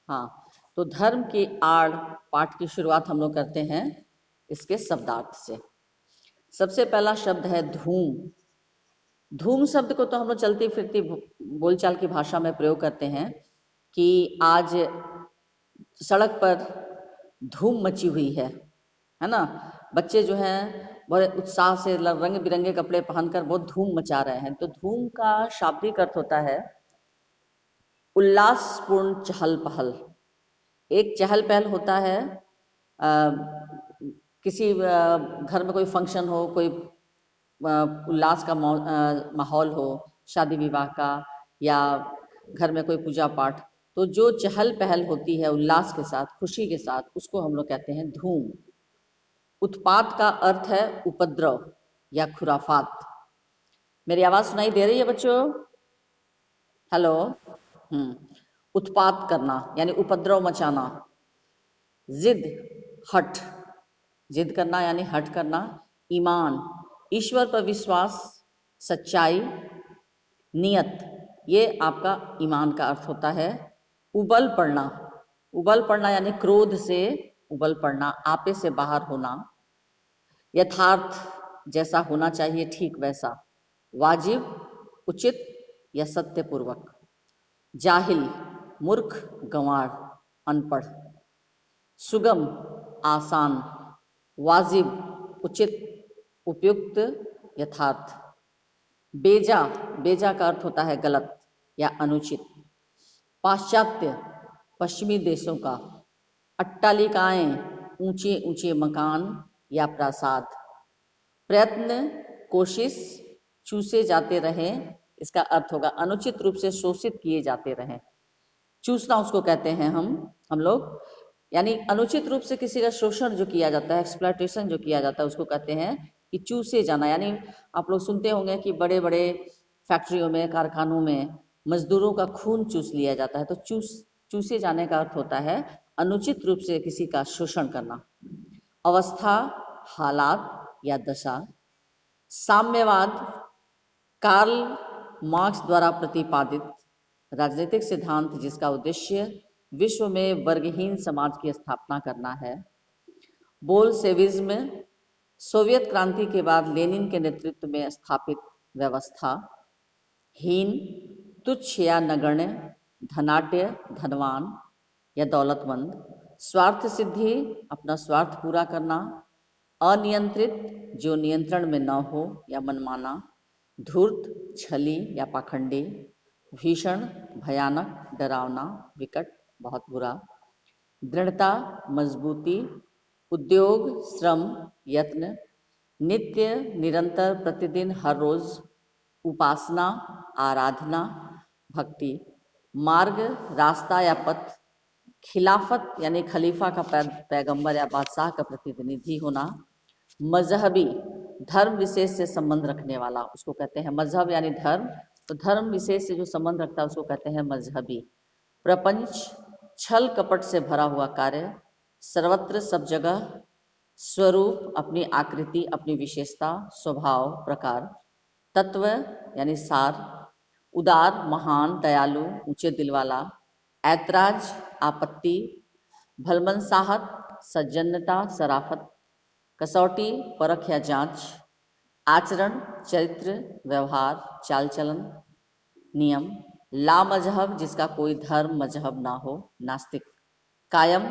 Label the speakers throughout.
Speaker 1: हाँ, तो धर्म की आड़ पाठ की शुरुआत हम लोग करते हैं इसके शब्दार्थ से। सबसे पहला शब्द है धूम। धूम शब्द को तो हम लोग चलती फिरती बोलचाल की भाषा में प्रयोग करते हैं कि आज सड़क पर धूम मची हुई है ना। बच्चे जो हैं बड़े उत्साह से रंग बिरंगे कपड़े पहनकर बहुत धूम मचा रहे हैं। तो धूम का शाब्दिक अर्थ होता है उल्लासपूर्ण चहल पहल। एक चहल पहल होता है किसी घर में कोई फंक्शन हो, कोई उल्लास का माहौल हो, शादी विवाह का या घर में कोई पूजा पाठ, तो जो चहल पहल होती है उल्लास के साथ, खुशी के साथ, उसको हम लोग कहते हैं धूम। उत्पात का अर्थ है उपद्रव या खुराफात। मेरी आवाज़ सुनाई दे रही है बच्चों? हेलो। उत्पात करना यानी उपद्रव मचाना। जिद, हठ, जिद करना यानी हठ करना। ईमान, ईश्वर पर विश्वास, सच्चाई, नियत, ये आपका ईमान का अर्थ होता है। उबल पड़ना, उबल पड़ना यानी क्रोध से उबल पड़ना, आपे से बाहर होना। यथार्थ, जैसा होना चाहिए ठीक वैसा। वाजिब, उचित या सत्यपूर्वक। जाहिल, मूर्ख, गंवार, अनपढ़। सुगम, आसान। वाजिब, उचित, उपयुक्त, यथार्थ। बेजा, बेजा का अर्थ होता है गलत या अनुचित। पाश्चात्य, पश्चिमी देशों का। अट्टालिकाएं, ऊंचे ऊंचे मकान या प्रासाद। प्रयत्न, कोशिश, चूसे जाते रहें, इसका अर्थ होगा अनुचित रूप से शोषित किए जाते रहें। चूसना उसको कहते हैं हम लोग, यानी अनुचित रूप से किसी का शोषण जो किया जाता है, एक्सप्लॉयटेशन जो किया जाता है, उसको कहते हैं कि चूसे जाना। यानी आप लोग सुनते होंगे कि बड़े बड़े फैक्ट्रियों में, कारखानों में मजदूरों का खून चूस लिया जाता है। तो चूसे जाने का अर्थ होता है अनुचित रूप से किसी का शोषण करना। अवस्था, हालात या दशा। साम्यवाद, कार्ल मार्क्स द्वारा प्रतिपादित राजनीतिक सिद्धांत जिसका उद्देश्य विश्व में वर्गहीन समाज की स्थापना करना है। बोल्शेविज्म, सोवियत क्रांति के बाद लेनिन के नेतृत्व में स्थापित व्यवस्था। हीन, तुच्छ या नगण्य, धनाढ्य, धनवान या दौलतमंद। स्वार्थ सिद्धि, अपना स्वार्थ पूरा करना। अनियंत्रित, जो नियंत्रण में न हो या मनमाना। धूर्त, छली या पाखंडी। भीषण, भयानक, डरावना, विकट, बहुत बुरा। दृढ़ता, मजबूती। उद्योग, श्रम, यत्न। नित्य, निरंतर, प्रतिदिन, हर रोज। उपासना, आराधना, भक्ति। मार्ग, रास्ता या पथ। खिलाफत यानी खलीफा का पैगंबर या बादशाह का प्रतिनिधि होना। मजहबी, धर्म विशेष से संबंध रखने वाला, उसको कहते हैं मजहब यानी धर्म। तो धर्म विशेष से जो संबंध रखता है उसको कहते हैं मजहबी। प्रपंच, छल कपट से भरा हुआ कार्य। सर्वत्र, सब जगह। स्वरूप, अपनी आकृति, अपनी विशेषता, स्वभाव, प्रकार। तत्व यानी सार। उदार, महान, दयालु, ऊंचे दिल वाला। ऐतराज, आपत्ति। भलमनसाहत, सज्जनता, सराफत। कसौटी, परख या जांच। आचरण, चरित्र, व्यवहार, चाल चलन, नियम। ला मजहब, जिसका कोई धर्म मजहब ना हो, नास्तिक। कायम,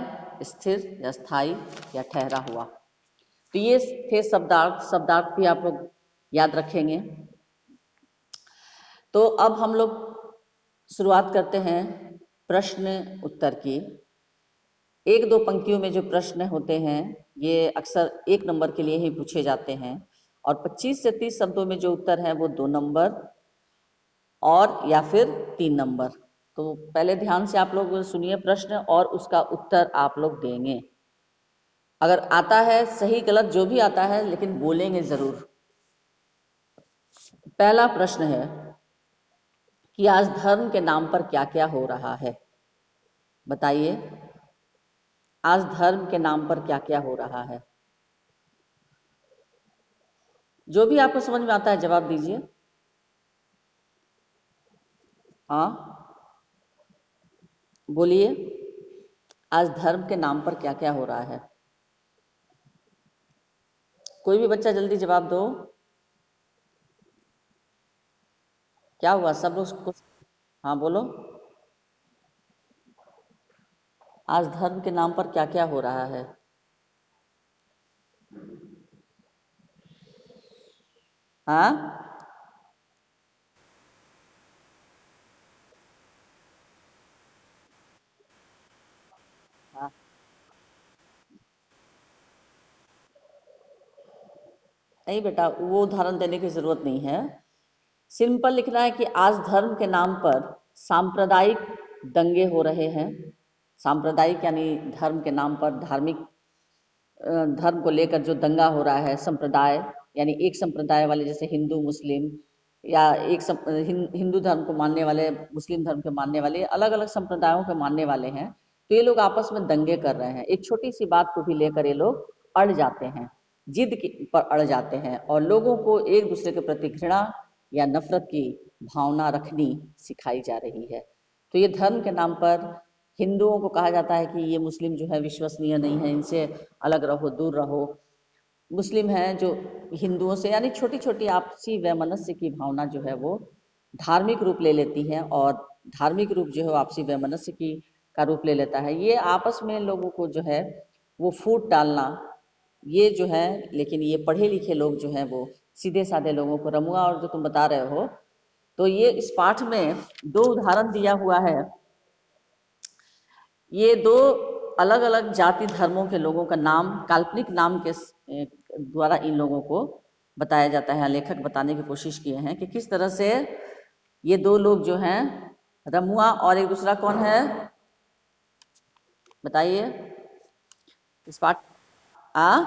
Speaker 1: स्थिर या स्थायी या ठहरा हुआ। तो ये थे शब्दार्थ। शब्दार्थ भी आप लोग याद रखेंगे। तो अब हम लोग शुरुआत करते हैं प्रश्न उत्तर की। एक दो पंक्तियों में जो प्रश्न होते हैं ये अक्सर 1 नंबर के लिए ही पूछे जाते हैं, और 25 से 30 शब्दों में जो उत्तर है वो 2 नंबर और या फिर 3 नंबर। तो पहले ध्यान से आप लोग सुनिए प्रश्न और उसका उत्तर आप लोग देंगे। अगर आता है, सही गलत जो भी आता है, लेकिन बोलेंगे जरूर। पहला प्रश्न है कि आज धर्म के नाम पर क्या क्या हो रहा है, बताइए। आज धर्म के नाम पर क्या क्या हो रहा है? जो भी आपको समझ में आता है जवाब दीजिए। हाँ, बोलिए। आज धर्म के नाम पर क्या क्या हो रहा है? कोई भी बच्चा जल्दी जवाब दो। क्या हुआ सब लोग कुछ? हाँ बोलो। आज धर्म के नाम पर क्या क्या हो रहा है? हाँ। हाँ। नहीं बेटा, वो उदाहरण देने की जरूरत नहीं है। सिंपल लिखना है कि आज धर्म के नाम पर सांप्रदायिक दंगे हो रहे हैं। सांप्रदायिक यानी धर्म के नाम पर धार्मिक धर्म को लेकर जो दंगा हो रहा है। संप्रदाय यानी एक संप्रदाय वाले, जैसे हिंदू मुस्लिम, या हिंदू धर्म को मानने वाले, मुस्लिम धर्म के मानने वाले, अलग अलग संप्रदायों के मानने वाले हैं। तो ये लोग आपस में दंगे कर रहे हैं। एक छोटी सी बात को भी लेकर ये लोग अड़ जाते हैं, पर अड़ जाते हैं, और लोगों को एक दूसरे के प्रति घृणा या नफरत की भावना रखनी सिखाई जा रही है। तो ये धर्म के नाम पर हिंदुओं को कहा जाता है कि ये मुस्लिम जो है विश्वसनीय नहीं है, इनसे अलग रहो, दूर रहो। मुस्लिम हैं जो हिंदुओं से, यानी छोटी छोटी आपसी वैमनस्य की भावना जो है वो धार्मिक रूप ले लेती है, और धार्मिक रूप जो है आपसी वैमनस्य की का रूप ले लेता है। ये आपस में लोगों को जो है वो फूट डालना, ये जो है, लेकिन ये पढ़े लिखे लोग जो हैं वो सीधे साधे लोगों को, रमुआ और जो तुम बता रहे हो, तो ये इस पाठ में दो उदाहरण दिया हुआ है। ये दो अलग अलग जाति धर्मों के लोगों का नाम, काल्पनिक नाम के द्वारा इन लोगों को बताया जाता है। लेखक बताने की कोशिश किए हैं कि किस तरह से ये दो लोग जो हैं, रमुआ और एक दूसरा कौन है, बताइए इस पाठ। आ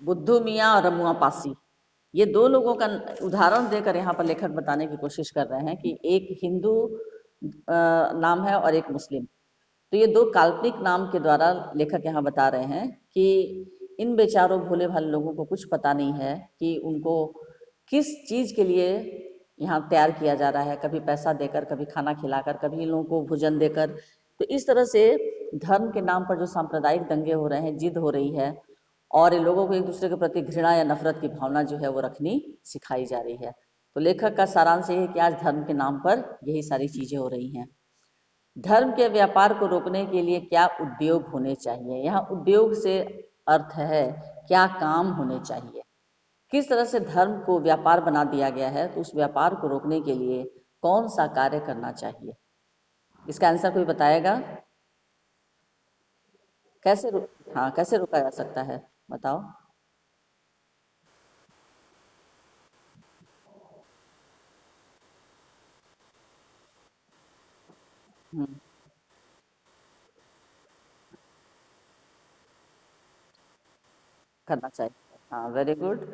Speaker 1: बुद्धू मियाँ और रमुआ पासी, ये दो लोगों का उदाहरण देकर यहाँ पर लेखक बताने की कोशिश कर रहे हैं कि एक हिंदू नाम है और एक मुस्लिम। तो ये दो काल्पनिक नाम के द्वारा लेखक यहाँ बता रहे हैं कि इन बेचारों भोले भाले लोगों को कुछ पता नहीं है कि उनको किस चीज़ के लिए यहाँ तैयार किया जा रहा है, कभी पैसा देकर, कभी खाना खिलाकर, कभी इन लोगों को भोजन देकर। तो इस तरह से धर्म के नाम पर जो सांप्रदायिक दंगे हो रहे हैं, जिद हो रही है, और इन लोगों को एक दूसरे के प्रति घृणा या नफरत की भावना जो है वो रखनी सिखाई जा रही है। तो लेखक का सारांश ये है कि आज धर्म के नाम पर यही सारी चीज़ें हो रही हैं। धर्म के व्यापार को रोकने के लिए क्या उद्योग होने चाहिए? यहाँ उद्योग से अर्थ है क्या काम होने चाहिए। किस तरह से धर्म को व्यापार बना दिया गया है, तो उस व्यापार को रोकने के लिए कौन सा कार्य करना चाहिए? इसका आंसर कोई बताएगा? कैसे हाँ, कैसे रोका जा सकता है, बताओ। हम्म, करना चाहिए। हाँ, वेरी गुड।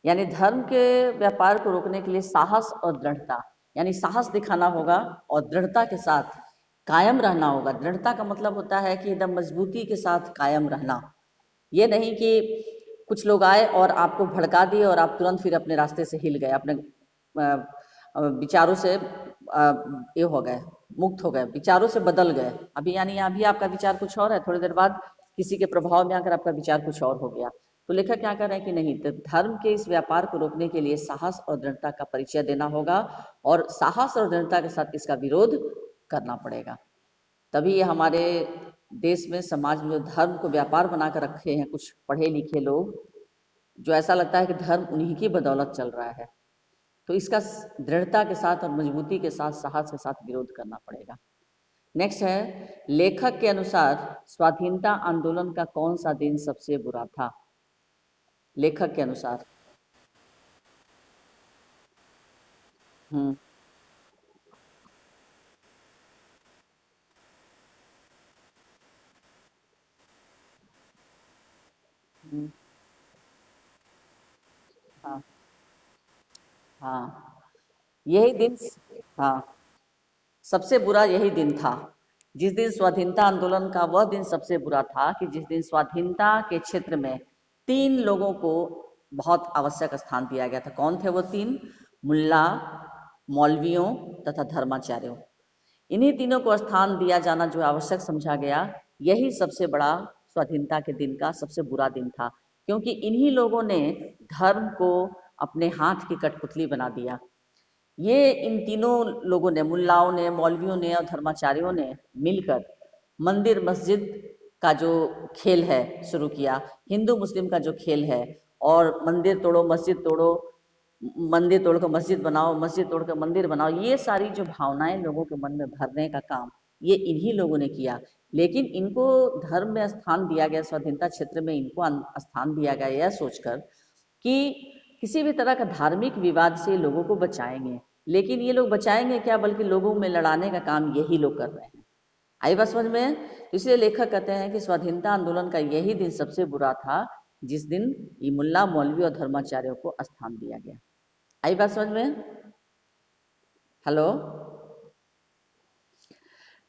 Speaker 1: यानी धर्म के व्यापार को रोकने के लिए साहस और दृढ़ता, यानी साहस दिखाना होगा और दृढ़ता के साथ कायम रहना होगा। दृढ़ता का मतलब होता है कि एकदम मजबूती के साथ कायम रहना। ये नहीं कि कुछ लोग आए और आपको भड़का दिए और आप तुरंत फिर अपने रास्ते से हिल गए, अपने विचारों से ये हो गए, मुक्त हो गए, विचारों से बदल गए। अभी यानी अभी आपका विचार कुछ और है, थोड़ी देर बाद किसी के प्रभाव में आकर आपका विचार कुछ और हो गया। तो लेखक क्या कर रहे हैं कि नहीं, तो धर्म के इस व्यापार को रोकने के लिए साहस और दृढ़ता का परिचय देना होगा, और साहस और दृढ़ता के साथ इसका विरोध करना पड़ेगा। तभी ये हमारे देश में, समाज में जो धर्म को व्यापार बना कर रखे हैं कुछ पढ़े लिखे लोग, जो ऐसा लगता है कि धर्म उन्हीं की बदौलत चल रहा है, तो इसका दृढ़ता के साथ और मजबूती के साथ, साहस के साथ विरोध करना पड़ेगा। नेक्स्ट है, लेखक के अनुसार स्वाधीनता आंदोलन का कौन सा दिन सबसे बुरा था? लेखक के अनुसार। हम्म। हम्म, हाँ। हाँ, यही दिन। हाँ, सबसे बुरा यही दिन था। जिस दिन स्वाधीनता आंदोलन का, वह दिन सबसे बुरा था कि जिस दिन स्वाधीनता के क्षेत्र में तीन लोगों को बहुत आवश्यक स्थान दिया गया था। कौन थे वो तीन? मुल्ला, मौलवियों तथा धर्माचार्यों। इन्हीं तीनों को स्थान दिया जाना जो आवश्यक समझा गया, यही सबसे बड़ा स्वाधीनता के दिन का सबसे बुरा दिन था, क्योंकि इन्हीं लोगों ने धर्म को अपने हाथ की कठपुतली बना दिया। ये इन तीनों लोगों ने, मुल्लाओं ने, मौलवियों ने और धर्माचार्यों ने मिलकर मंदिर मस्जिद का जो खेल है शुरू किया, हिंदू मुस्लिम का जो खेल है, और मंदिर तोड़ो मस्जिद तोड़ो, मंदिर तोड़कर मस्जिद बनाओ, मस्जिद तोड़कर मंदिर बनाओ, ये सारी जो भावनाएं लोगों के मन में भरने का काम ये इन्हीं लोगों ने किया। लेकिन इनको धर्म में स्थान दिया गया, स्वाधीनता क्षेत्र में इनको स्थान दिया गया यह सोचकर कि किसी भी तरह का धार्मिक विवाद से लोगों को बचाएंगे। लेकिन ये लोग बचाएंगे क्या, बल्कि लोगों में लड़ाने का काम यही लोग कर रहे हैं। आई बात समझ में? तो इसलिए लेखक कहते हैं कि स्वाधीनता आंदोलन का यही दिन सबसे बुरा था, जिस दिन ये मुल्ला, मौलवी और धर्माचार्यों को स्थान दिया गया। आई बात समझ में? हेलो।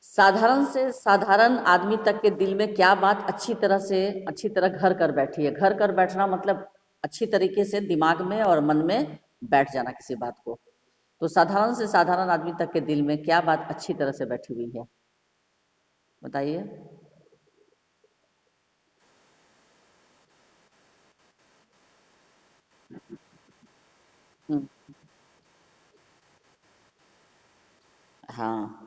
Speaker 1: साधारण से साधारण आदमी तक के दिल में क्या बात अच्छी तरह घर कर बैठी है। घर कर बैठना मतलब अच्छी तरीके से दिमाग में और मन में बैठ जाना किसी बात को। तो साधारण से साधारण आदमी तक के दिल में क्या बात अच्छी तरह से बैठी हुई है, बताइए। हम्म, हाँ,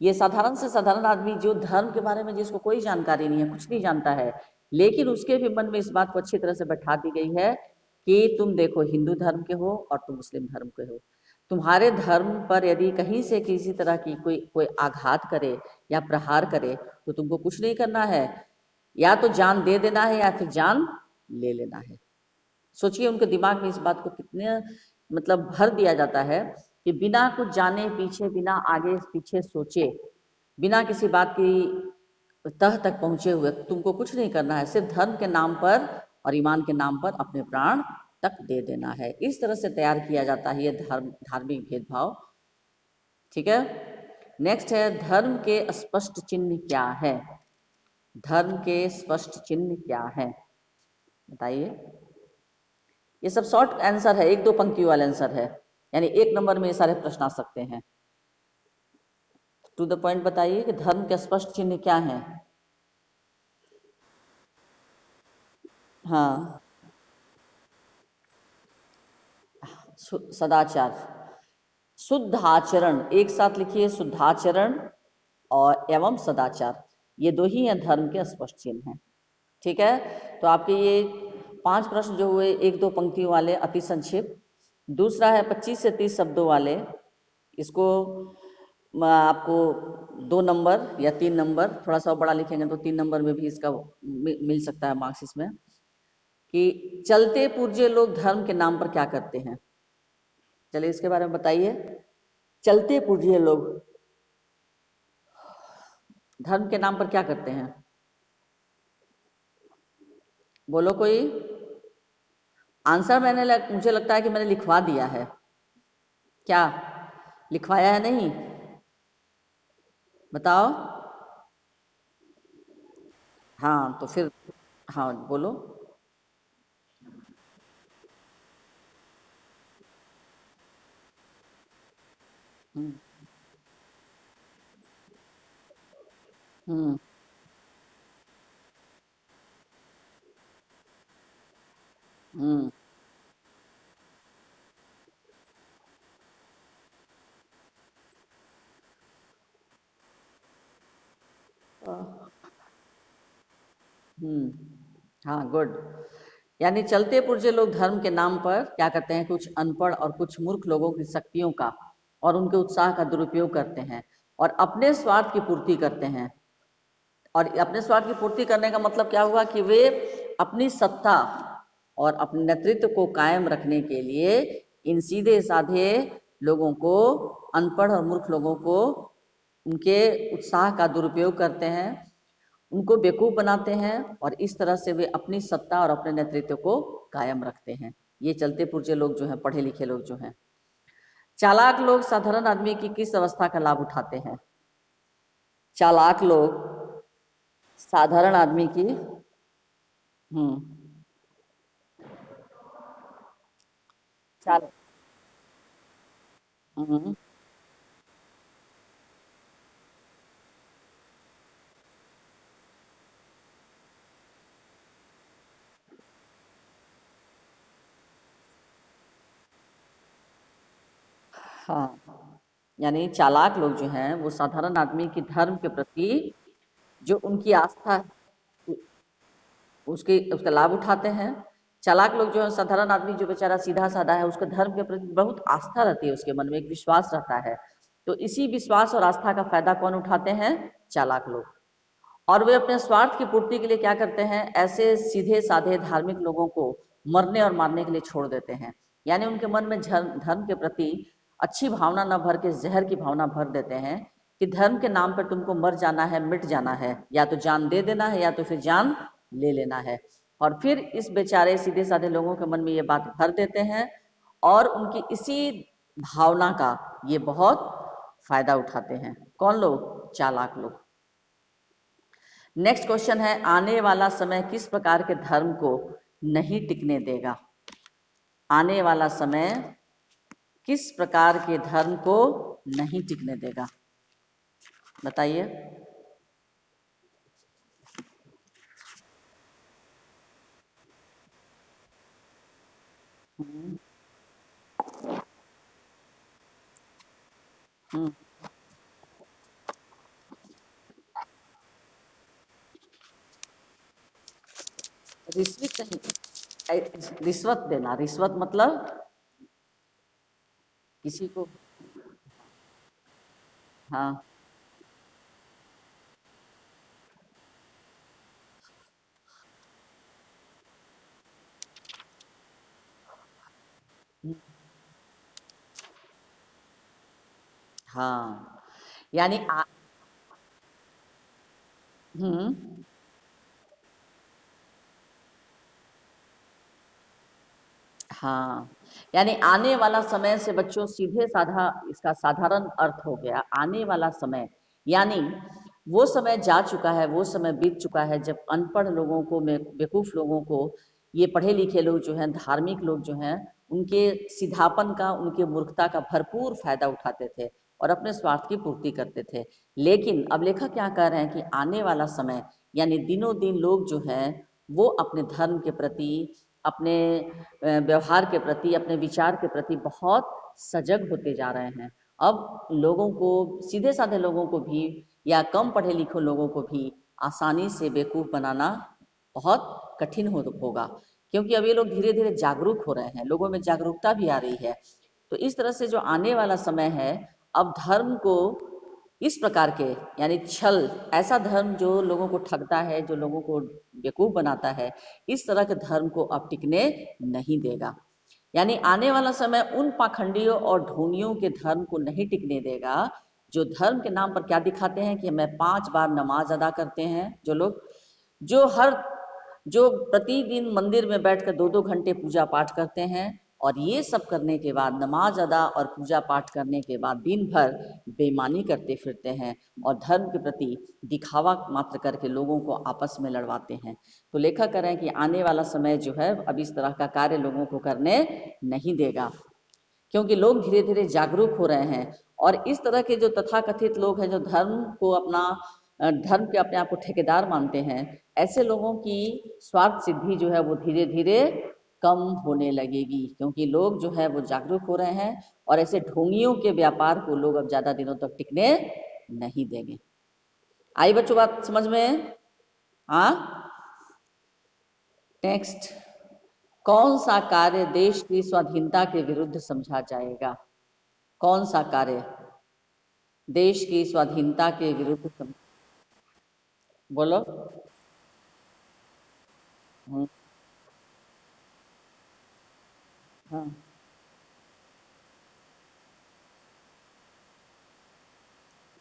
Speaker 1: ये साधारण से साधारण आदमी जो धर्म के बारे में जिसको कोई जानकारी नहीं है, कुछ नहीं जानता है, लेकिन उसके भी मन में इस बात को अच्छी तरह से बैठा दी गई है कि तुम देखो हिंदू धर्म के हो और तुम मुस्लिम धर्म के हो, तुम्हारे धर्म पर यदि कहीं से किसी तरह की कोई कोई आघात करे या प्रहार करे तो तुमको कुछ नहीं करना है, या तो जान दे देना है या फिर जान ले लेना है। सोचिए उनके दिमाग में इस बात को कितने मतलब भर दिया जाता है कि बिना कुछ जाने पीछे, बिना आगे पीछे सोचे, बिना किसी बात की तह तक पहुंचे हुए तुमको कुछ नहीं करना है, सिर्फ धर्म के नाम पर और ईमान के नाम पर अपने प्राण तक दे देना है। इस तरह से तैयार किया जाता है ये धार्मिक भेदभाव। ठीक है। नेक्स्ट है, धर्म के स्पष्ट चिन्ह क्या है। धर्म के स्पष्ट चिन्ह क्या है, बताइए। ये सब शॉर्ट आंसर है, एक दो पंक्ति वाला आंसर है, यानी एक नंबर में ये सारे प्रश्न आ सकते हैं। टू द पॉइंट बताइए कि धर्म के स्पष्ट चिन्ह क्या है। हाँ, सदाचार, शुद्ध आचरण, एक साथ लिखिए, शुद्धाचरण और एवं सदाचार, ये दो ही हैं धर्म के स्पष्ट चिन्ह हैं। ठीक है। तो आपके ये 5 प्रश्न जो हुए, एक दो पंक्तियों वाले अति संक्षिप्त, दूसरा है 25 से 30 शब्दों वाले, इसको आपको 2 नंबर या 3 नंबर, थोड़ा सा बड़ा लिखेंगे तो 3 नंबर में भी इसका मिल सकता है मार्क्स इसमें। कि चलते पुर्जे लोग धर्म के नाम पर क्या करते हैं, चलिए इसके बारे में बताइए। चलते पुर्जे लोग धर्म के नाम पर क्या करते हैं, बोलो कोई। आंसर मुझे लगता है कि मैंने लिखवा दिया है, क्या लिखवाया है नहीं, बताओ। हाँ तो फिर, हाँ बोलो। हम्म। हम्म। हम्म। हाँ गुड। यानी चलते पुर्जे लोग धर्म के नाम पर क्या करते हैं, कुछ अनपढ़ और कुछ मूर्ख लोगों की शक्तियों का और उनके उत्साह का दुरुपयोग करते हैं और अपने स्वार्थ की पूर्ति करते हैं। और अपने स्वार्थ की पूर्ति करने का मतलब क्या हुआ कि वे अपनी सत्ता और अपने नेतृत्व को कायम रखने के लिए इन सीधे साधे लोगों को, अनपढ़ और मूर्ख लोगों को, उनके उत्साह का दुरुपयोग करते हैं, उनको बेवकूफ़ बनाते हैं और इस तरह से वे अपनी सत्ता और अपने नेतृत्व को कायम रखते हैं। ये चलते पुर्जे लोग जो हैं, पढ़े लिखे लोग जो हैं। चालाक लोग साधारण आदमी की किस अवस्था का लाभ उठाते हैं, चालाक लोग साधारण आदमी की। हम्म। चाल हम्म। हाँ, यानी चालाक लोग जो हैं वो साधारण आदमी की धर्म के प्रति जो उनकी आस्था है, उसके उसका लाभ उठाते हैं। चालाक लोग जो है, साधारण आदमी जो बेचारा सीधा साधा है, उसके धर्म के प्रति बहुत आस्था रहती है, उसके मन में एक विश्वास रहता है। तो इसी विश्वास और आस्था का फायदा कौन उठाते हैं? चालाक लोग। और वे अपने स्वार्थ की पूर्ति के लिए क्या करते हैं? ऐसे सीधे साधे धार्मिक लोगों को मरने और मारने के लिए छोड़ देते हैं। यानी उनके मन में धर्म के प्रति अच्छी भावना न भर के जहर की भावना भर देते हैं कि धर्म के नाम पर तुमको मर जाना है, मिट जाना है, या तो जान दे देना है या तो फिर जान ले लेना है। और फिर इस बेचारे सीधे साधे लोगों के मन में ये बात भर देते हैं और उनकी इसी भावना का ये बहुत फायदा उठाते हैं। कौन लोग? चालाक लोग। नेक्स्ट क्वेश्चन है, आने वाला समय किस प्रकार के धर्म को नहीं टिकने देगा? आने वाला समय किस प्रकार के धर्म को नहीं टिकने देगा? बताइए। हम्म, हम्म, रिश्वत नहीं, रिश्वत देना। रिश्वत मतलब किसी को, हाँ, हाँ, यानी हम्म, हाँ, यानी आने वाला समय से बच्चों सीधे साधा इसका साधारण अर्थ हो गया आने वाला समय। यानी वो समय जा चुका है, वो समय बीत चुका है जब अनपढ़ लोगों को, बेवकूफ़ लोगों को, ये पढ़े लिखे लोग जो हैं, धार्मिक लोग जो हैं, उनके सीधापन का, उनके मूर्खता का भरपूर फायदा उठाते थे और अपने स्वार्थ की पूर्ति करते थे। लेकिन अब लेखक क्या कह रहे हैं कि आने वाला समय यानी दिनों दिन लोग जो हैं वो अपने धर्म के प्रति, अपने व्यवहार के प्रति, अपने विचार के प्रति बहुत सजग होते जा रहे हैं। अब लोगों को, सीधे साधे लोगों को भी या कम पढ़े लिखे लोगों को भी आसानी से बेवकूफ़ बनाना बहुत कठिन होगा, क्योंकि अब ये लोग धीरे धीरे जागरूक हो रहे हैं, लोगों में जागरूकता भी आ रही है। तो इस तरह से जो आने वाला समय है, अब धर्म को इस प्रकार के, यानी छल, ऐसा धर्म जो लोगों को ठगता है, जो लोगों को बेवकूफ़ बनाता है, इस तरह के धर्म को अब टिकने नहीं देगा। यानी आने वाला समय उन पाखंडियों और ढोंगियों के धर्म को नहीं टिकने देगा जो धर्म के नाम पर क्या दिखाते हैं कि हमें 5 बार नमाज अदा करते हैं। जो लोग जो हर जो प्रतिदिन मंदिर में बैठकर 2-2 घंटे पूजा पाठ करते हैं, और ये सब करने के बाद, नमाज अदा और पूजा पाठ करने के बाद दिन भर बेईमानी करते फिरते हैं और धर्म के प्रति दिखावा मात्र करके लोगों को आपस में लड़वाते हैं। तो लेखक कह रहे हैं कि आने वाला समय जो है अब इस तरह का कार्य लोगों को करने नहीं देगा, क्योंकि लोग धीरे धीरे जागरूक हो रहे हैं। और इस तरह के जो तथाकथित लोग हैं, जो धर्म को अपना, धर्म के अपने आप को ठेकेदार मानते हैं, ऐसे लोगों की स्वार्थ सिद्धि जो है वो धीरे धीरे कम होने लगेगी, क्योंकि लोग जो है वो जागरूक हो रहे हैं और ऐसे ढोंगियों के व्यापार को लोग अब ज़्यादा दिनों तक टिकने नहीं देंगे। आई बच्चों बात समझ में? हाँ। नेक्स्ट, कौन सा कार्य देश की स्वाधीनता के विरुद्ध समझा जाएगा? कौन सा कार्य देश की स्वाधीनता के विरुद्ध बोलो। हम्म, हाँ,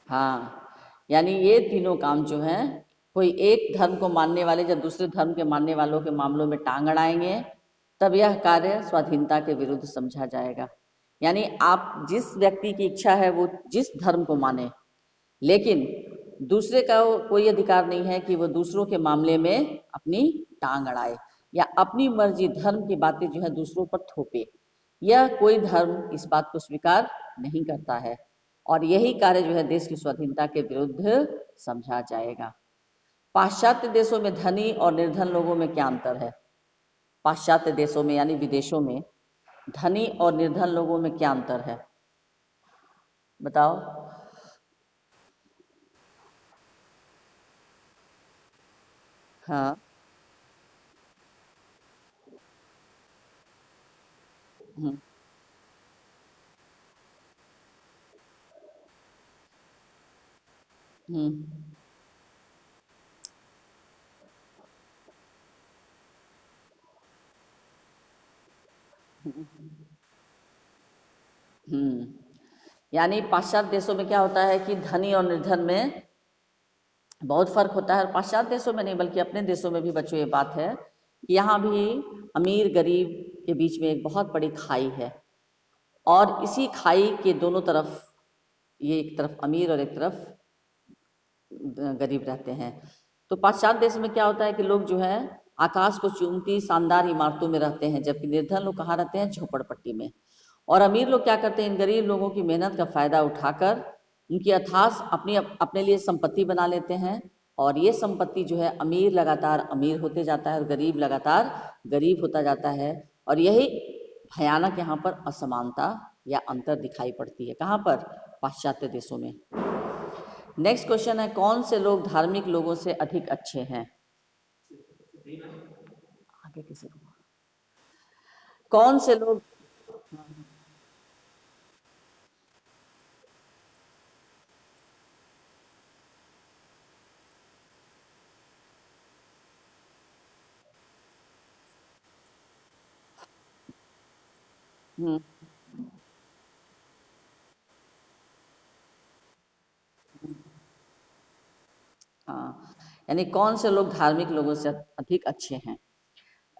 Speaker 1: हाँ, यानी ये तीनों काम जो हैं, कोई एक धर्म को मानने वाले जब दूसरे धर्म के मानने वालों के मामलों में टांग अड़ाएंगे, तब यह कार्य स्वाधीनता के विरुद्ध समझा जाएगा। यानी आप, जिस व्यक्ति की इच्छा है वो जिस धर्म को माने, लेकिन दूसरे का कोई अधिकार नहीं है कि वो दूसरों के मामले में अपनी टांग अड़ाए या अपनी मर्जी धर्म की बातें जो है दूसरों पर थोपे। यह कोई धर्म इस बात को स्वीकार नहीं करता है, और यही कार्य जो है देश की स्वाधीनता के विरुद्ध समझा जाएगा। पाश्चात्य देशों में धनी और निर्धन लोगों में क्या अंतर है? पाश्चात्य देशों में यानी विदेशों में धनी और निर्धन लोगों में क्या अंतर है? बताओ। हाँ। हम्म। हम्म। हम्म। यानी पाश्चात्य देशों में क्या होता है कि धनी और निर्धन में बहुत फर्क होता है, और पाश्चात्य देशों में नहीं बल्कि अपने देशों में भी बच्चों ये बात है कि यहाँ भी अमीर गरीब के बीच में एक बहुत बड़ी खाई है, और इसी खाई के दोनों तरफ, ये एक तरफ अमीर और एक तरफ गरीब रहते हैं। तो पाश्चात्य देश में क्या होता है कि लोग जो है आकाश को चूमती शानदार इमारतों में रहते हैं, जबकि निर्धन लोग कहाँ रहते हैं? झोपड़पट्टी में। और अमीर लोग क्या करते हैं? इन गरीब लोगों की मेहनत का फायदा उठाकर उनकी अथाह अपनी अपने लिए संपत्ति बना लेते हैं, और ये संपत्ति जो है अमीर लगातार अमीर होते जाता है और गरीब लगातार गरीब होता जाता है। और यही भयानक यहाँ पर असमानता या अंतर दिखाई पड़ती है। कहाँ पर? पाश्चात्य देशों में। नेक्स्ट क्वेश्चन है, कौन से लोग धार्मिक लोगों से अधिक अच्छे हैं? आगे किसी को, कौन से लोग? हम्म। हाँ, यानी कौन से लोग धार्मिक लोगों से अधिक अच्छे हैं?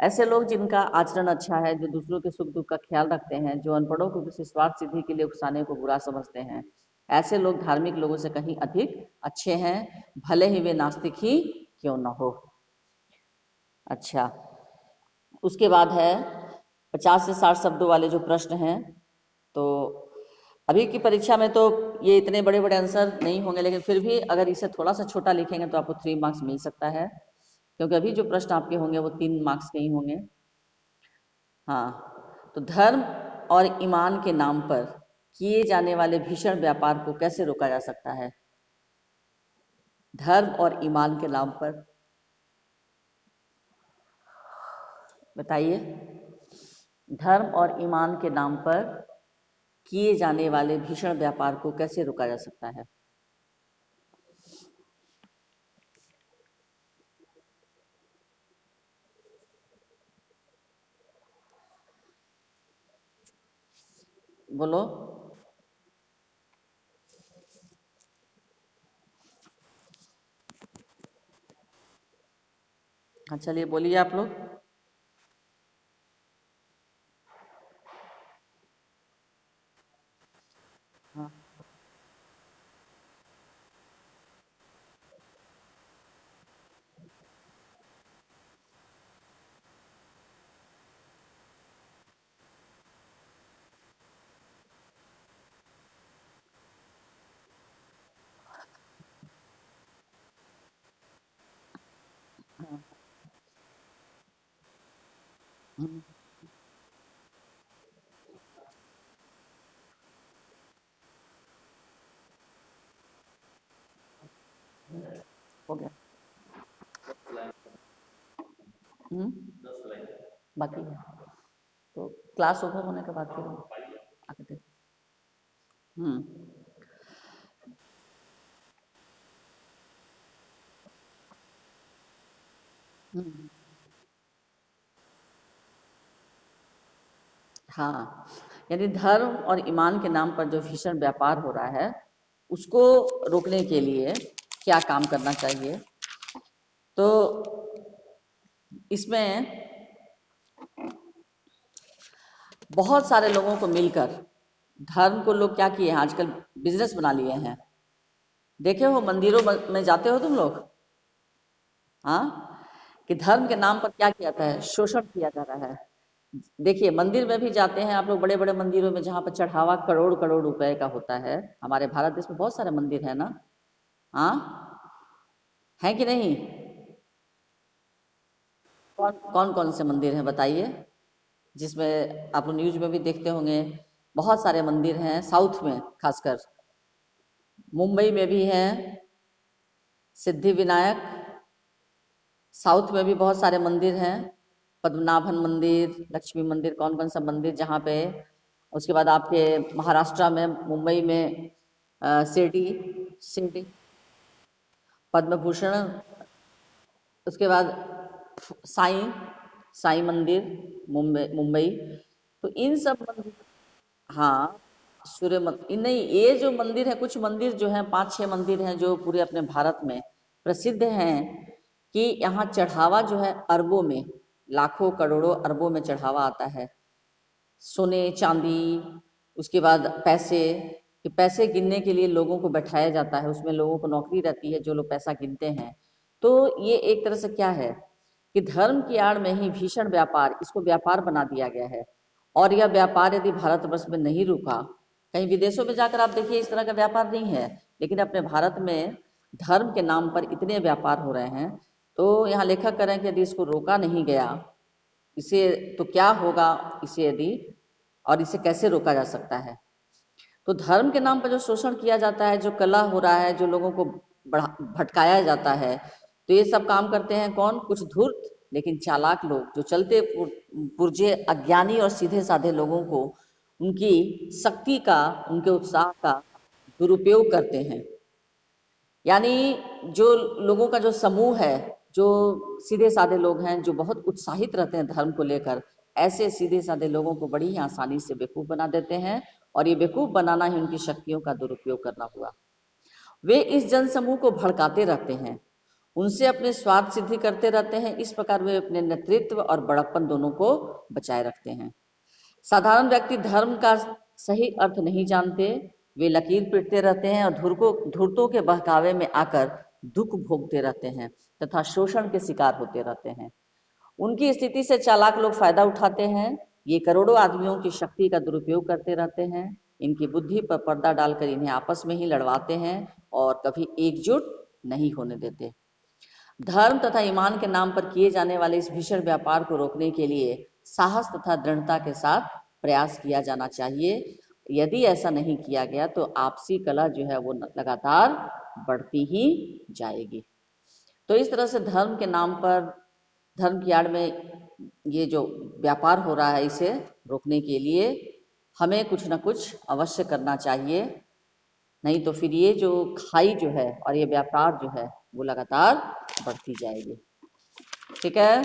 Speaker 1: ऐसे लोग जिनका आचरण अच्छा है, जो दूसरों के सुख दुख का ख्याल रखते हैं, जो अनपढ़ों को किसी स्वार्थ सिद्धि के लिए उकसाने को बुरा समझते हैं, ऐसे लोग धार्मिक लोगों से कहीं अधिक अच्छे हैं, भले ही वे नास्तिक ही क्यों न हो। अच्छा, उसके बाद है 50 से 60 शब्दों वाले जो प्रश्न हैं। तो अभी की परीक्षा में तो ये इतने बड़े बड़े आंसर नहीं होंगे, लेकिन फिर भी अगर इसे थोड़ा सा छोटा लिखेंगे तो आपको 3 मार्क्स मिल सकता है, क्योंकि अभी जो प्रश्न आपके होंगे वो 3 मार्क्स के ही होंगे। हाँ, तो धर्म और ईमान के नाम पर किए जाने वाले भीषण व्यापार को कैसे रोका जा सकता है? धर्म और ईमान के नाम पर बताइए। धर्म और ईमान के नाम पर किए जाने वाले भीषण व्यापार को कैसे रोका जा सकता है? बोलो। हाँ, चलिए बोलिए आप लोग। हाँ। हाँ। हम्म। हो गया। हम्म। बाकी है तो क्लास ओवर होने के बाद फिर आगे देख। हम्म। हम्म। हाँ, यानी धर्म और ईमान के नाम पर जो भीषण व्यापार हो रहा है उसको रोकने के लिए क्या काम करना चाहिए? तो इसमें बहुत सारे लोगों को मिलकर, धर्म को लोग क्या किए हैं आजकल, बिजनेस बना लिए हैं। देखे हो मंदिरों में जाते हो तुम लोग? हाँ, कि धर्म के नाम पर क्या किया जाता है? शोषण किया जा रहा है। देखिए मंदिर में भी जाते हैं आप लोग, बड़े बड़े मंदिरों में जहाँ पर चढ़ावा करोड़ करोड़ रुपए का होता है। हमारे भारत देश में बहुत सारे मंदिर है ना। हाँ, है कि नहीं? कौन कौन कौन से मंदिर हैं बताइए, जिसमें आप लोग न्यूज में भी देखते होंगे। बहुत सारे मंदिर हैं साउथ में खासकर, मुंबई में भी है सिद्धि विनायक, साउथ में भी बहुत सारे मंदिर हैं, पद्मनाभन मंदिर, लक्ष्मी मंदिर, कौन कौन सा मंदिर जहाँ पे। उसके बाद आपके महाराष्ट्र में मुंबई में शिरडी, शिरडी पद्म भूषण। उसके बाद साईं, साईं मंदिर मुंबई, मुंबई। तो इन सब मंदिर, हाँ सूर्य मंदिर नहीं, ये जो मंदिर है, कुछ मंदिर जो हैं, 5-6 मंदिर हैं जो पूरे अपने भारत में प्रसिद्ध हैं कि यहाँ चढ़ावा जो है अरबों में, लाखों करोड़ों अरबों में चढ़ावा आता है, सोने चांदी। उसके बाद पैसे, कि पैसे गिनने के लिए लोगों को बैठाया जाता है, उसमें लोगों को नौकरी रहती है जो लोग पैसा गिनते हैं। तो ये एक तरह से क्या है कि धर्म की आड़ में ही भीषण व्यापार, इसको व्यापार बना दिया गया है। और यह व्यापार यदि भारतवर्ष में नहीं रुका, कहीं विदेशों में जाकर आप देखिए इस तरह का व्यापार नहीं है, लेकिन अपने भारत में धर्म के नाम पर इतने व्यापार हो रहे हैं। तो यहाँ लेखक कह रहे हैं कि यदि इसको रोका नहीं गया, इसे तो क्या होगा इसे यदि, और इसे कैसे रोका जा सकता है। तो धर्म के नाम पर जो शोषण किया जाता है, जो कला हो रहा है, जो लोगों को बढ़ा भटकाया जाता है, तो ये सब काम करते हैं कौन? कुछ धूर्त लेकिन चालाक लोग, जो चलते पुरजे अज्ञानी और सीधे साधे लोगों को उनकी शक्ति का, उनके उत्साह का दुरुपयोग करते हैं। यानी जो लोगों का जो समूह है, जो सीधे साधे लोग हैं, जो बहुत उत्साहित रहते हैं धर्म को लेकर, ऐसे सीधे साधे लोगों को बड़ी ही आसानी से बेवकूफ़ बना देते हैं, और ये बेवकूफ़ बनाना ही उनकी शक्तियों का दुरुपयोग करना हुआ। वे इस जनसमूह को भड़काते रहते हैं, उनसे अपने स्वार्थ सिद्धि करते रहते हैं। इस प्रकार वे अपने नेतृत्व और बड़प्पन दोनों को बचाए रखते हैं। साधारण व्यक्ति धर्म का सही अर्थ नहीं जानते, वे लकीर पीटते रहते हैं और धूर्तों के बहकावे में आकर दुख भोगते रहते हैं तथा शोषण के शिकार होते रहते हैं। उनकी स्थिति से चालाक लोग फायदा उठाते हैं। ये करोड़ों आदमियों की शक्ति का दुरुपयोग करते रहते हैं, इनकी बुद्धि पर पर्दा डालकर इन्हें आपस में ही लड़वाते हैं और कभी एकजुट नहीं होने देते। धर्म तथा ईमान के नाम पर किए जाने वाले इस भीषण व्यापार को रोकने के लिए साहस तथा दृढ़ता के साथ प्रयास किया जाना चाहिए। यदि ऐसा नहीं किया गया तो आपसी कलह जो है वो लगातार बढ़ती ही जाएगी। तो इस तरह से धर्म के नाम पर, धर्म की आड़ में ये जो व्यापार हो रहा है, इसे रोकने के लिए हमें कुछ ना कुछ अवश्य करना चाहिए, नहीं तो फिर ये जो खाई जो है और ये व्यापार जो है वो लगातार बढ़ती जाएगी। ठीक है।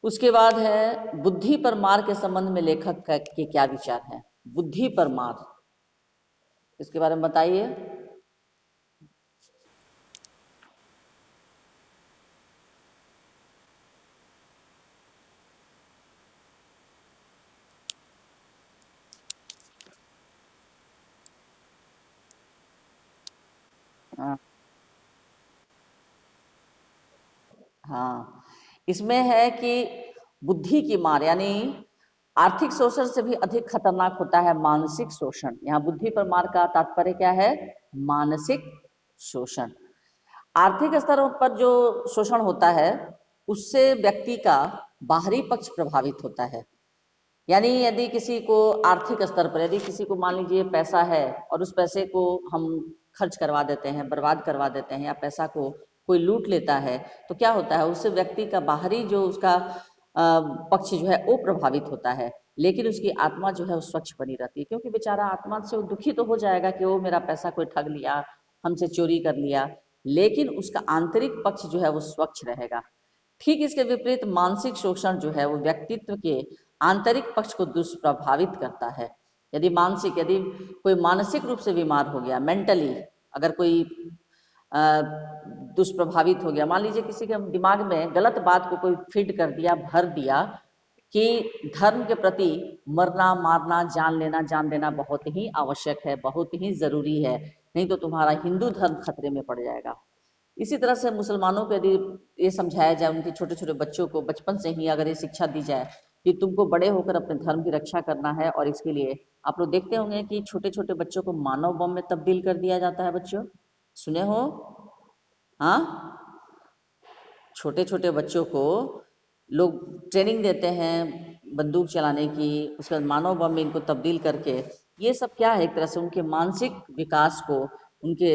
Speaker 1: उसके बाद है बुद्धि पर मार के संबंध में लेखक के क्या विचार हैं। बुद्धि पर मार, इसके बारे में बताइए। हाँ, इसमें है कि बुद्धि की मार, यानी आर्थिक शोषण से भी अधिक खतरनाक होता है मानसिक शोषण। यहाँ बुद्धि पर मार का तात्पर्य क्या है? मानसिक शोषण। आर्थिक स्तर पर जो शोषण होता है उससे व्यक्ति का बाहरी पक्ष प्रभावित होता है। यानी यदि किसी को आर्थिक स्तर पर, यदि किसी को मान लीजिए पैसा है और उस पैसे को हम खर्च करवा देते हैं, बर्बाद करवा देते हैं, या पैसा को कोई लूट लेता है, तो क्या होता है? उससे व्यक्ति का बाहरी जो उसका पक्ष जो है वो प्रभावित होता है, लेकिन उसकी आत्मा जो है वो स्वच्छ बनी रहती है, क्योंकि बेचारा आत्मा से वो दुखी तो हो जाएगा कि वो मेरा पैसा कोई ठग लिया, हमसे चोरी कर लिया, लेकिन उसका आंतरिक पक्ष जो है वो स्वच्छ रहेगा। ठीक इसके विपरीत मानसिक शोषण जो है वो व्यक्तित्व के आंतरिक पक्ष को दुष्प्रभावित करता है। यदि कोई मानसिक रूप से बीमार हो गया, मेंटली अगर कोई दुष्प्रभावित हो गया, मान लीजिए किसी के दिमाग में गलत बात को कोई फीड कर दिया, भर दिया कि धर्म के प्रति मरना, मारना, जान लेना बहुत ही आवश्यक है, बहुत ही ज़रूरी है, नहीं तो तुम्हारा हिंदू धर्म खतरे में पड़ जाएगा। इसी तरह से मुसलमानों को यदि ये समझाया जाए, उनके छोटे छोटे बच्चों को बचपन से ही अगर ये शिक्षा दी जाए कि तुमको बड़े होकर अपने धर्म की रक्षा करना है, और इसके लिए आप लोग देखते होंगे कि छोटे छोटे बच्चों को मानव बम में तब्दील कर दिया जाता है। बच्चों सुने हो? हाँ, छोटे छोटे बच्चों को लोग ट्रेनिंग देते हैं बंदूक चलाने की, उसके बाद मानव बम में इनको तब्दील करके, ये सब क्या है? एक तरह से उनके मानसिक विकास को उनके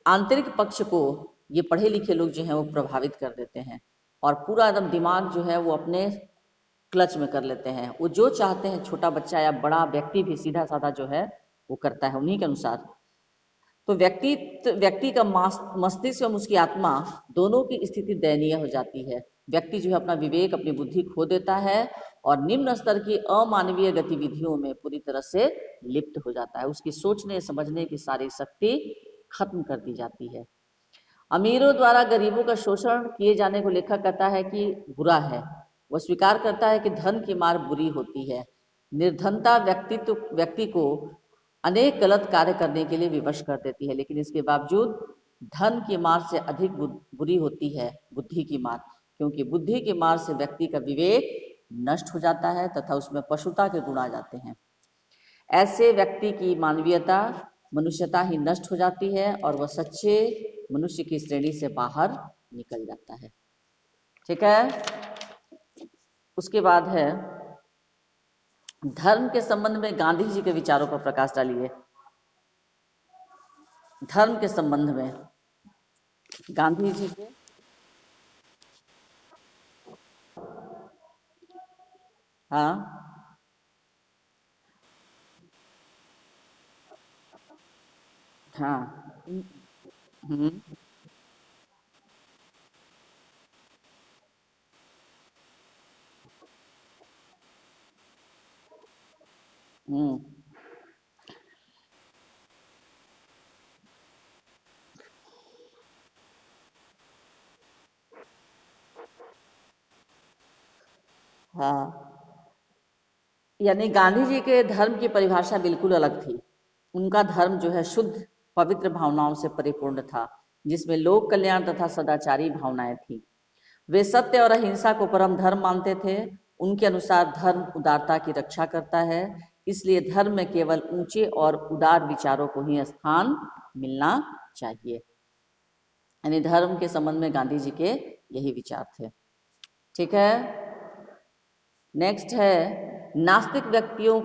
Speaker 1: आंतरिक पक्ष को ये पढ़े लिखे लोग जो हैं वो प्रभावित कर देते हैं और पूरा एकदम दिमाग जो है वो अपने क्लच में कर लेते हैं। वो जो चाहते हैं छोटा बच्चा या बड़ा व्यक्ति भी सीधा साधा जो है वो करता है उन्हीं के अनुसार। तो व्यक्ति का मस्तिष्क एवं उसकी आत्मा दोनों की स्थिति दयनीय हो जाती है। व्यक्ति जो है अपना विवेक अपनी बुद्धि खो देता है और निम्न स्तर की अमानवीय गतिविधियों में पूरी तरह से लिप्त हो जाता है। उसकी सोचने समझने की सारी शक्ति खत्म कर दी जाती है। अमीरों द्वारा गरीबों का शोषण किए जाने को लेखक कहता है कि बुरा है। वह स्वीकार करता है कि धन की मार बुरी होती है। निर्धनता व्यक्ति को अनेक गलत कार्य करने के लिए विवश कर देती है, लेकिन इसके बावजूद धन की मार से अधिक बुरी होती है बुद्धि की मार, क्योंकि बुद्धि की मार से व्यक्ति का विवेक नष्ट हो जाता है तथा उसमें पशुता के गुण आ जाते हैं। ऐसे व्यक्ति की मानवीयता मनुष्यता ही नष्ट हो जाती है और वह सच्चे मनुष्य की श्रेणी से बाहर निकल जाता है। ठीक है। उसके बाद है धर्म के संबंध में गांधी जी के विचारों पर प्रकाश डालिए। धर्म के संबंध में गांधी जी के हाँ हाँ हम्म हम्म हाँ, यानी गांधी जी के धर्म की परिभाषा बिल्कुल अलग थी। उनका धर्म जो है शुद्ध पवित्र भावनाओं से परिपूर्ण था, जिसमें लोक कल्याण तथा सदाचारी भावनाएं थी। वे सत्य और अहिंसा को परम धर्म मानते थे। उनके अनुसार धर्म उदारता की रक्षा करता है, इसलिए धर्म में केवल ऊंचे और उदार विचारों को ही स्थान मिलना चाहिए। यानी धर्म के संबंध में गांधी जी के यही विचार थे। ठीक है। नेक्स्ट है नास्तिक व्यक्तियों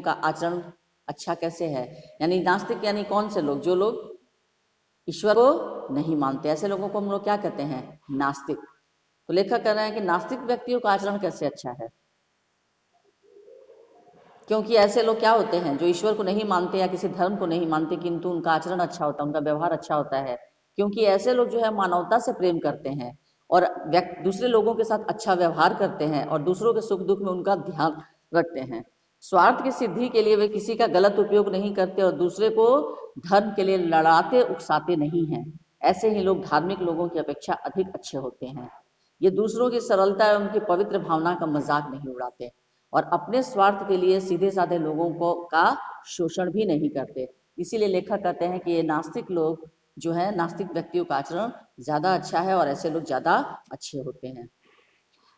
Speaker 1: का आचरण अच्छा कैसे है। यानी नास्तिक यानी कौन से लोग, जो लोग ईश्वर को नहीं मानते, ऐसे लोगों को हम लोग क्या कहते हैं, नास्तिक। तो लेखक कह रहे हैं कि नास्तिक व्यक्तियों का आचरण कैसे अच्छा है, क्योंकि ऐसे लोग क्या होते हैं जो ईश्वर को नहीं मानते या किसी धर्म को नहीं मानते, किंतु उनका आचरण अच्छा होता है, उनका व्यवहार अच्छा होता है, क्योंकि ऐसे लोग जो है मानवता से प्रेम करते हैं और दूसरे लोगों के साथ अच्छा व्यवहार करते हैं और दूसरों के सुख दुख में उनका ध्यान रखते हैं। स्वार्थ की सिद्धि के लिए वे किसी का गलत उपयोग नहीं करते और दूसरे को धर्म के लिए लड़ाते उकसाते नहीं हैं। ऐसे ही लोग धार्मिक लोगों की अपेक्षा अधिक अच्छे होते हैं। ये दूसरों की सरलता एवं उनकी पवित्र भावना का मजाक नहीं उड़ाते और अपने स्वार्थ के लिए सीधे साधे लोगों को का शोषण भी नहीं करते। इसीलिए लेखक कहते हैं कि ये नास्तिक लोग जो है, नास्तिक व्यक्तियों का आचरण ज्यादा अच्छा है और ऐसे लोग ज्यादा अच्छे होते हैं।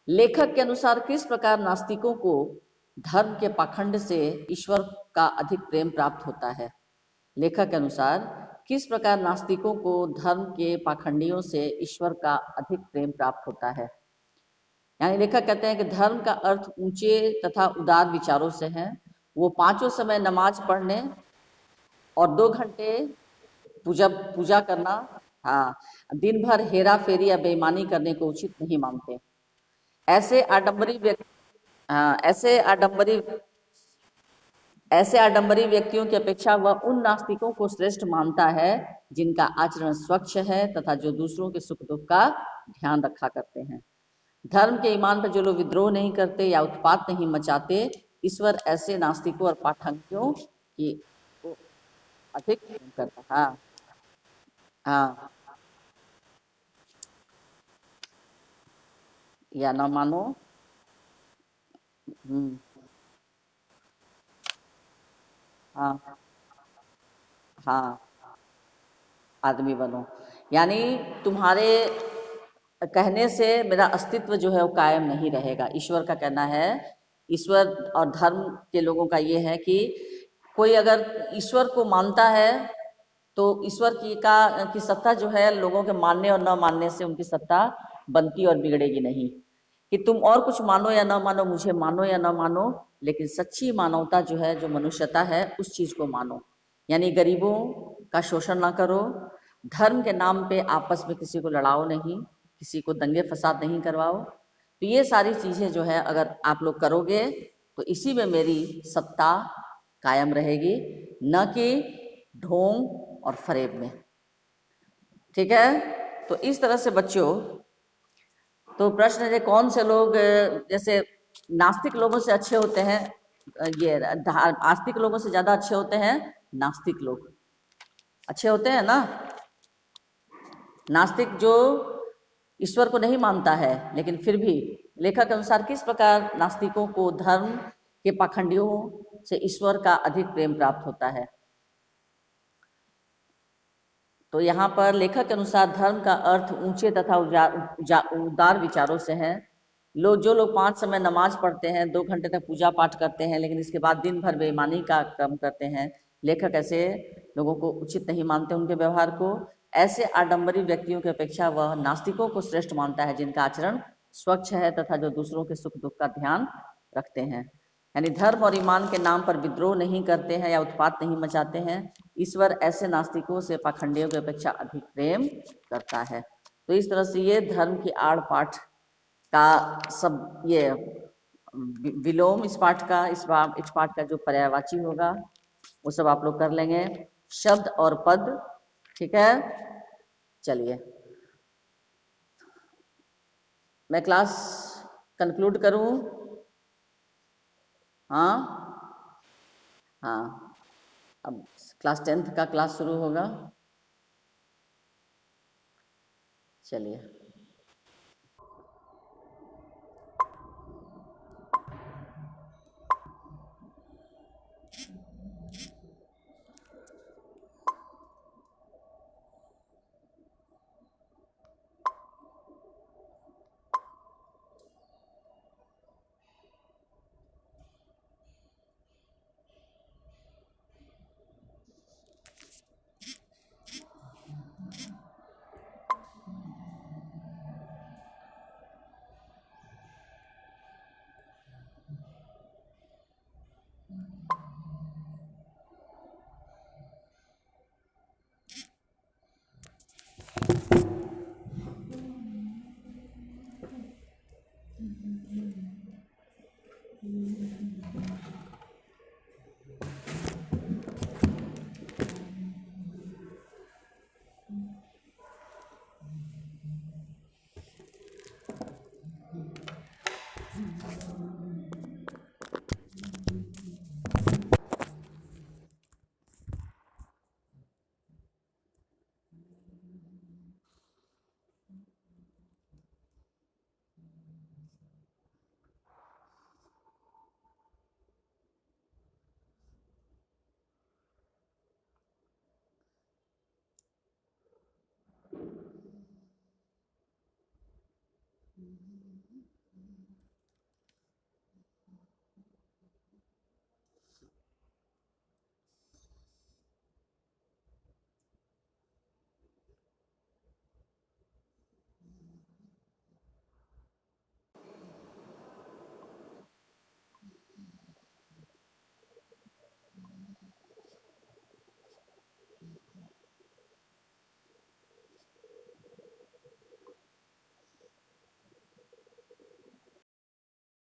Speaker 1: लेखक के अनुसार किस प्रकार नास्तिकों को धर्म के पाखंड से ईश्वर का अधिक प्रेम प्राप्त होता है। लेखक के अनुसार किस प्रकार नास्तिकों को धर्म के पाखंडियों से ईश्वर का अधिक प्रेम प्राप्त होता है। यानी लेखक कहते हैं कि धर्म का अर्थ ऊंचे तथा उदार विचारों से है। वो पांचों समय नमाज पढ़ने और 2 घंटे पूजा पूजा करना, हाँ, दिन भर हेरा फेरी या बेईमानी करने को उचित नहीं मानते। ऐसे आडंबरी व्यक्ति, हाँ, ऐसे आडंबरी व्यक्तियों की अपेक्षा वह उन नास्तिकों को श्रेष्ठ मानता है जिनका आचरण स्वच्छ है तथा जो दूसरों के सुख दुख का ध्यान रखा करते हैं। धर्म के ईमान पर जो लोग विद्रोह नहीं करते या उत्पात नहीं मचाते, ईश्वर ऐसे नास्तिकों और पाखंडियों की को अधिक करता। हाँ हाँ, या न मानो। हम्म, हाँ हाँ, आदमी बनो। यानी तुम्हारे कहने से मेरा अस्तित्व जो है वो कायम नहीं रहेगा। ईश्वर का कहना है, ईश्वर और धर्म के लोगों का ये है कि कोई अगर ईश्वर को मानता है तो ईश्वर की सत्ता जो है लोगों के मानने और न मानने से उनकी सत्ता बनती और बिगड़ेगी नहीं। कि तुम और कुछ मानो या न मानो, मुझे मानो या न मानो, लेकिन सच्ची मानवता जो है, जो मनुष्यता है, उस चीज को मानो। यानी गरीबों का शोषण ना करो, धर्म के नाम पे आपस में किसी को लड़ाओ नहीं, किसी को दंगे फसाद नहीं करवाओ। तो ये सारी चीज़ें जो है अगर आप लोग करोगे तो इसी में मेरी सत्ता कायम रहेगी, न कि ढोंग और फरेब में। ठीक है, तो इस तरह से बच्चों, तो प्रश्न है कौन से लोग जैसे नास्तिक लोगों से अच्छे होते हैं, ये आस्तिक लोगों से ज़्यादा अच्छे होते हैं नास्तिक लोग, अच्छे होते हैं ना। नास्तिक जो ईश्वर को नहीं मानता है, लेकिन फिर भी लेखक के अनुसार किस प्रकार नास्तिकों को धर्म के पाखंडियों से ईश्वर का अधिक प्रेम प्राप्त होता है। तो यहाँ पर लेखक के अनुसार धर्म का अर्थ ऊंचे तथा उदार विचारों से है। जो लोग 5 समय नमाज पढ़ते हैं, 2 घंटे तक पूजा पाठ करते हैं, लेकिन इसके बाद दिन भर बेईमानी का क्रम करते हैं, लेखक ऐसे लोगों को उचित नहीं मानते उनके व्यवहार को। ऐसे आडंबरी व्यक्तियों की अपेक्षा वह नास्तिकों को श्रेष्ठ मानता है, जिनका आचरण स्वच्छ है तथा जो दूसरों के सुख दुख का ध्यान रखते हैं। यानी धर्म और ईमान के नाम पर विद्रोह नहीं करते हैं या उत्पात नहीं मचाते हैं। ईश्वर ऐसे नास्तिकों से पाखंडियों की अपेक्षा अधिक प्रेम करता है। तो इस तरह से ये धर्म की आड़ पाठ का सब ये विलोम इस पाठ का, इस पाठ का जो पर्यायवाची होगा वो सब आप लोग कर लेंगे, शब्द और पद। ठीक है, चलिए मैं क्लास कंक्लूड करूं। हाँ हाँ, अब क्लास 10th का क्लास शुरू होगा। चलिए,